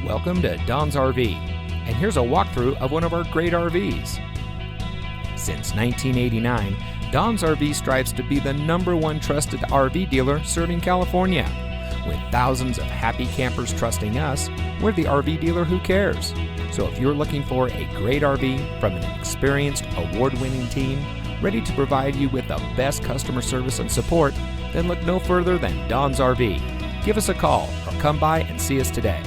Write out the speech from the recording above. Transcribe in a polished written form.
Welcome to Don's RV, and here's a walkthrough of one of our great RVs. Since 1989, Don's RV strives to be the #1 trusted RV dealer serving California. With thousands of happy campers trusting us, we're the RV dealer who cares. So if you're looking for a great RV from an experienced, award-winning team, ready to provide you with the best customer service and support, then look no further than Don's RV. Give us a call or come by and see us today.